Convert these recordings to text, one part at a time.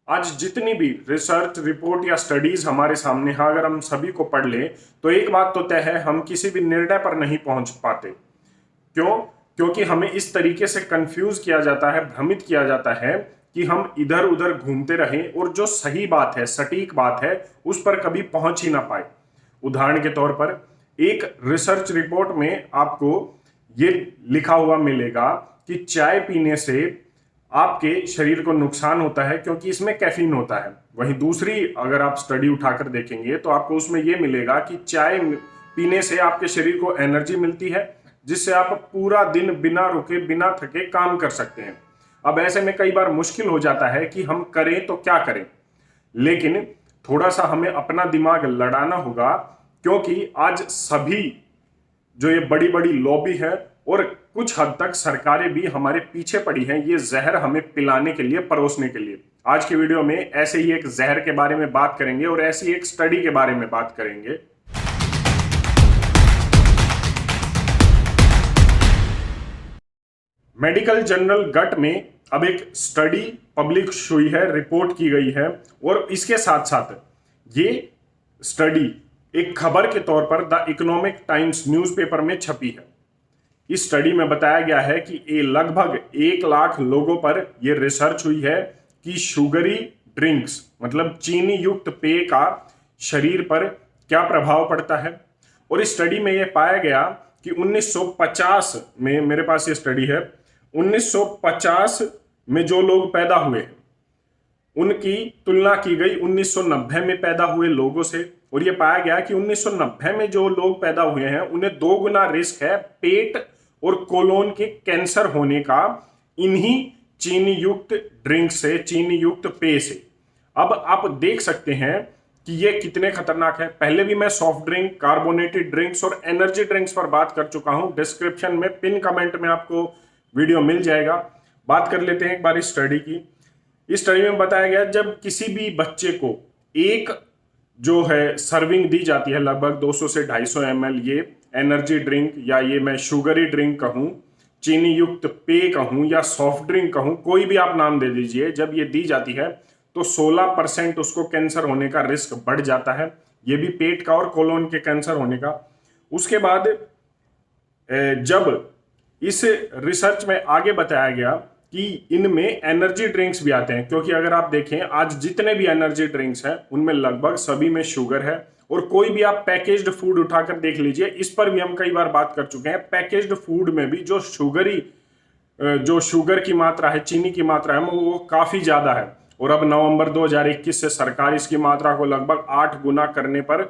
आज जितनी भी रिसर्च रिपोर्ट या स्टडीज हमारे सामने है, अगर हम सभी को पढ़ लें तो एक बात तो तय है, हम किसी भी निर्णय पर नहीं पहुंच पाते। क्यों? क्योंकि हमें इस तरीके से कंफ्यूज किया जाता है, भ्रमित किया जाता है कि हम इधर उधर घूमते रहें और जो सही बात है, सटीक बात है, उस पर कभी पहुंच ही ना पाए। उदाहरण के तौर पर एक रिसर्च रिपोर्ट में आपको ये लिखा हुआ मिलेगा कि चाय पीने से आपके शरीर को नुकसान होता है क्योंकि इसमें कैफीन होता है। वहीं दूसरी अगर आप स्टडी उठाकर देखेंगे तो आपको उसमें यह मिलेगा कि चाय पीने से आपके शरीर को एनर्जी मिलती है, जिससे आप पूरा दिन बिना रुके बिना थके काम कर सकते हैं। अब ऐसे में कई बार मुश्किल हो जाता है कि हम करें तो क्या करें, लेकिन थोड़ा सा हमें अपना दिमाग लड़ाना होगा, क्योंकि आज सभी जो ये बड़ी बड़ी लॉबी है और कुछ हद तक सरकारें भी हमारे पीछे पड़ी हैं ये जहर हमें पिलाने के लिए, परोसने के लिए। आज की वीडियो में ऐसे ही एक जहर के बारे में बात करेंगे और ऐसी एक स्टडी के बारे में बात करेंगे। मेडिकल जर्नल गट में अब एक स्टडी पब्लिश हुई है, रिपोर्ट की गई है, और इसके साथ साथ ये स्टडी एक खबर के तौर पर द इकोनॉमिक टाइम्स न्यूज़पेपर में छपी है। इस स्टडी में बताया गया है कि ये लगभग 1 लाख लोगों पर यह रिसर्च हुई है कि शुगरी ड्रिंक्स मतलब चीनी युक्त पेय का शरीर पर क्या प्रभाव पड़ता है। और इस स्टडी में यह पाया गया कि 1950 में, मेरे पास ये स्टडी है, 1950 में जो लोग पैदा हुए हैं उनकी तुलना की गई 1990 में पैदा हुए लोगों से, और यह पाया गया कि 1990 में जो लोग पैदा हुए हैं उन्हें 2 गुना रिस्क है पेट और कोलोन के कैंसर होने का इन्हीं चीनी युक्त ड्रिंक से, चीनी युक्त पेय से। अब आप देख सकते हैं कि ये कितने खतरनाक है। पहले भी मैं सॉफ्ट ड्रिंक, कार्बोनेटेड ड्रिंक्स और एनर्जी ड्रिंक्स पर बात कर चुका हूं। डिस्क्रिप्शन में पिन कमेंट में आपको वीडियो मिल जाएगा। बात कर लेते हैं एक बार इस स्टडी की। इस स्टडी में बताया गया जब किसी भी बच्चे को एक जो है सर्विंग दी जाती है, लगभग 200 से 250 ml ये एनर्जी ड्रिंक, या ये मैं शुगरी ड्रिंक कहूं, चीनी युक्त पेय कहूं या सॉफ्ट ड्रिंक कहूं, कोई भी आप नाम दे दीजिए, जब ये दी जाती है तो 16% उसको कैंसर होने का रिस्क बढ़ जाता है, ये भी पेट का और कोलोन के कैंसर होने का। उसके बाद जब इस रिसर्च में आगे बताया गया कि इनमें एनर्जी ड्रिंक्स भी आते हैं, क्योंकि अगर आप देखें आज जितने भी एनर्जी ड्रिंक्स हैं उनमें लगभग सभी में शुगर है। और कोई भी आप पैकेज्ड फूड उठाकर देख लीजिए, इस पर भी हम कई बार बात कर चुके हैं, पैकेज्ड फूड में भी जो शुगर की मात्रा है, चीनी की मात्रा है, वो काफी ज्यादा है। और अब नवंबर 2021 से सरकार इसकी मात्रा को लगभग 8 गुना करने पर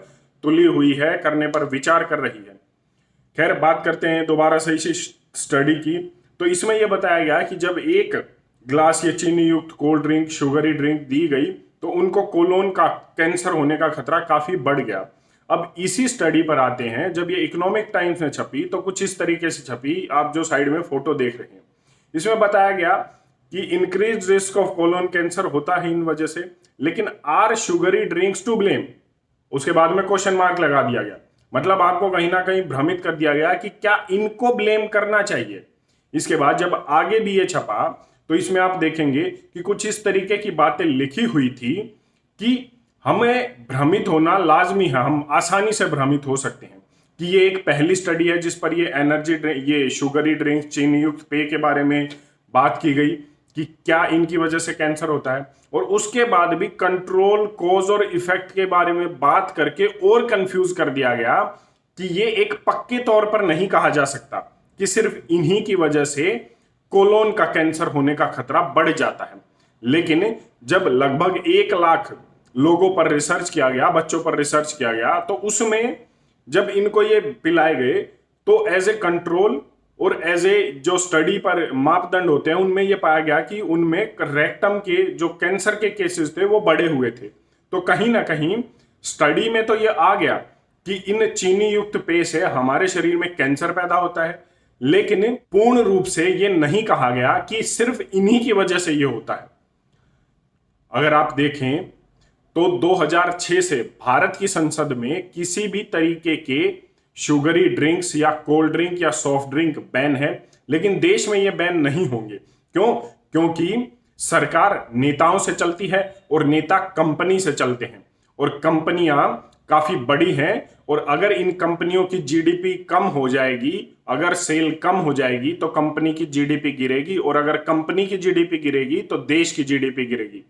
तुली हुई है, करने पर विचार कर रही है। खैर, बात करते हैं दोबारा से इसी स्टडी की। तो इसमें यह बताया गया कि जब एक ग्लास ये चीनी युक्त कोल्ड ड्रिंक, शुगरी ड्रिंक दी गई तो उनको कोलोन का कैंसर होने का खतरा काफी बढ़ गया। अब इसी स्टडी पर आते हैं, जब ये इकोनॉमिक टाइम्स में छपी तो कुछ इस तरीके से छपी, आप जो साइड में फोटो देख रहे हैं। इसमें बताया गया कि increase risk of colon cancer होता है इन वजह से, लेकिन are sugary drinks to blame? उसके बाद में क्वेश्चन मार्क लगा दिया गया, मतलब आपको कहीं ना कहीं भ्रमित कर दिया गया कि क्या इनको ब्लेम करना चाहिए। इसके बाद जब आगे भी ये छपा तो इसमें आप देखेंगे कि कुछ इस तरीके की बातें लिखी हुई थी कि हमें भ्रमित होना लाजमी है, हम आसानी से भ्रमित हो सकते हैं कि ये एक पहली स्टडी है जिस पर ये एनर्जी ड्रिंक, ये शुगरी ड्रिंक, चीनी युक्त पेय के बारे में बात की गई कि क्या इनकी वजह से कैंसर होता है। और उसके बाद भी कंट्रोल, कॉज और इफेक्ट के बारे में बात करके और कंफ्यूज कर दिया गया कि ये एक पक्के तौर पर नहीं कहा जा सकता कि सिर्फ इन्हीं की वजह से कोलोन का कैंसर होने का खतरा बढ़ जाता है। लेकिन जब लगभग 1 लाख लोगों पर रिसर्च किया गया, बच्चों पर रिसर्च किया गया, तो उसमें जब इनको ये पिलाए गए तो एज ए कंट्रोल और एज ए जो स्टडी पर मापदंड होते हैं उनमें यह पाया गया कि उनमें रेक्टम के जो कैंसर के केसेस थे वो बढ़े हुए थे। तो कहीं ना कहीं स्टडी में तो यह आ गया कि इन चीनी युक्त पेय से हमारे शरीर में कैंसर पैदा होता है, लेकिन पूर्ण रूप से यह नहीं कहा गया कि सिर्फ इन्हीं की वजह से यह होता है। अगर आप देखें तो 2006 से भारत की संसद में किसी भी तरीके के शुगरी ड्रिंक्स या कोल्ड ड्रिंक या सॉफ्ट ड्रिंक बैन है, लेकिन देश में ये बैन नहीं होंगे। क्यों? क्योंकि सरकार नेताओं से चलती है और नेता कंपनी से चलते हैं, और कंपनियां काफी बड़ी हैं, और अगर इन कंपनियों की जीडीपी कम हो जाएगी, अगर सेल कम हो जाएगी तो कंपनी की जीडीपी गिरेगी, और अगर कंपनी की जीडीपी गिरेगी तो देश की जीडीपी गिरेगी।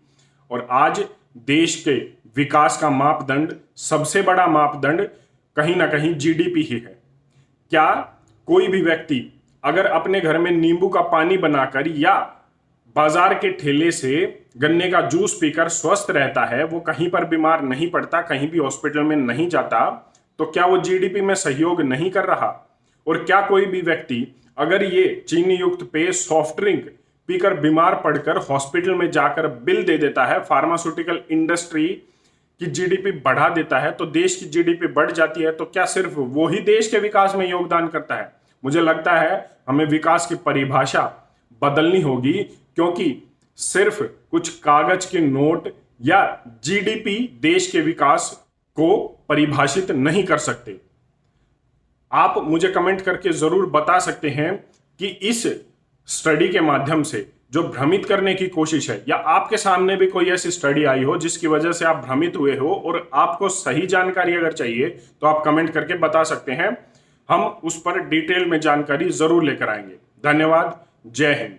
और आज देश के विकास का मापदंड, सबसे बड़ा मापदंड कहीं ना कहीं जीडीपी ही है। क्या कोई भी व्यक्ति अगर अपने घर में नींबू का पानी बनाकर या बाजार के ठेले से गन्ने का जूस पीकर स्वस्थ रहता है, वो कहीं पर बीमार नहीं पड़ता, कहीं भी हॉस्पिटल में नहीं जाता, तो क्या वो जीडीपी में सहयोग नहीं कर रहा? और क्या कोई भी व्यक्ति अगर ये चीनी युक्त पेय सॉफ्ट ड्रिंक पीकर बीमार पड़कर हॉस्पिटल में जाकर बिल दे देता है, फार्मास्यूटिकल इंडस्ट्री की जीडीपी बढ़ा देता है, तो देश की जीडीपी बढ़ जाती है, तो क्या सिर्फ वो ही देश के विकास में योगदान करता है? मुझे लगता है हमें विकास की परिभाषा बदलनी होगी, क्योंकि सिर्फ कुछ कागज के नोट या जीडीपी देश के विकास को परिभाषित नहीं कर सकते। आप मुझे कमेंट करके जरूर बता सकते हैं कि इस स्टडी के माध्यम से जो भ्रमित करने की कोशिश है, या आपके सामने भी कोई ऐसी स्टडी आई हो जिसकी वजह से आप भ्रमित हुए हो और आपको सही जानकारी अगर चाहिए, तो आप कमेंट करके बता सकते हैं। हम उस पर डिटेल में जानकारी जरूर लेकर आएंगे। धन्यवाद। जय हिंद।